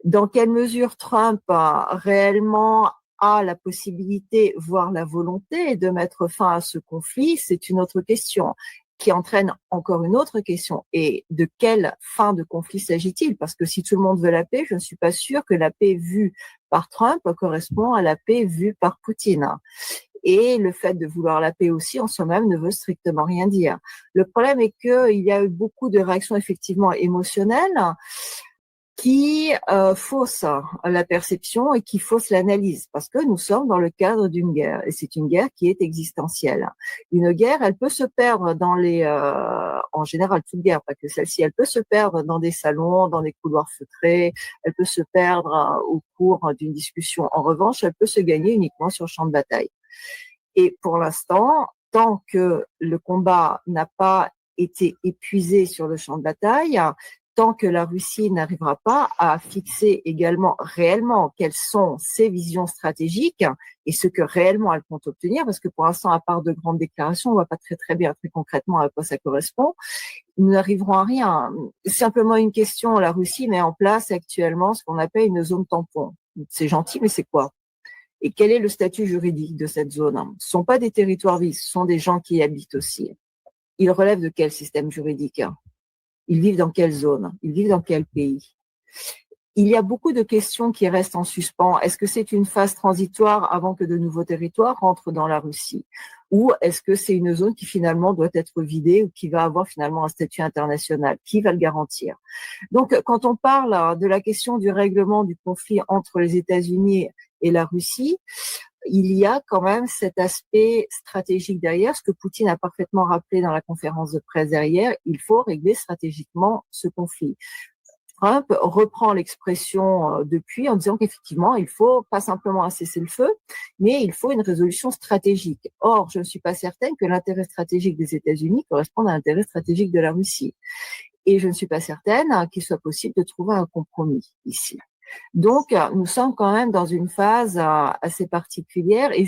Dans quelle mesure Trump réellement a la possibilité, voire la volonté de mettre fin à ce conflit, c'est une autre question qui entraîne encore une autre question. Et de quelle fin de conflit s'agit-il? Parce que si tout le monde veut la paix, je ne suis pas sûre que la paix vue par Trump correspond à la paix vue par Poutine. Et le fait de vouloir la paix aussi en soi-même ne veut strictement rien dire. Le problème est qu'il y a eu beaucoup de réactions effectivement émotionnelles qui faussent la perception et qui faussent l'analyse, parce que nous sommes dans le cadre d'une guerre, et c'est une guerre qui est existentielle. Une guerre, elle peut se perdre dans en général, toute guerre, pas que celle-ci, elle peut se perdre dans des salons, dans des couloirs feutrés, elle peut se perdre au cours d'une discussion. En revanche, elle peut se gagner uniquement sur le champ de bataille. Et pour l'instant, tant que le combat n'a pas été épuisé sur le champ de bataille, tant que la Russie n'arrivera pas à fixer également réellement quelles sont ses visions stratégiques et ce que réellement elle compte obtenir, parce que pour l'instant, à part de grandes déclarations, on ne voit pas très bien, très concrètement à quoi ça correspond, nous n'arriverons à rien. Simplement une question, la Russie met en place actuellement ce qu'on appelle une zone tampon. C'est gentil, mais c'est quoi? Et quel est le statut juridique de cette zone? Ce ne sont pas des territoires vides, ce sont des gens qui y habitent aussi. Ils relèvent de quel système juridique? Ils vivent dans quelle zone? Ils vivent dans quel pays? Il y a beaucoup de questions qui restent en suspens. Est-ce que c'est une phase transitoire avant que de nouveaux territoires rentrent dans la Russie? Ou est-ce que c'est une zone qui finalement doit être vidée ou qui va avoir finalement un statut international? Qui va le garantir? Donc, quand on parle de la question du règlement du conflit entre les États-Unis et la Russie, il y a quand même cet aspect stratégique derrière, ce que Poutine a parfaitement rappelé dans la conférence de presse derrière, il faut régler stratégiquement ce conflit. Trump reprend l'expression depuis en disant qu'effectivement, il faut pas simplement un cessez-le-feu, mais il faut une résolution stratégique. Or, je ne suis pas certaine que l'intérêt stratégique des États-Unis corresponde à l'intérêt stratégique de la Russie. Et je ne suis pas certaine qu'il soit possible de trouver un compromis ici. Donc, nous sommes quand même dans une phase assez particulière et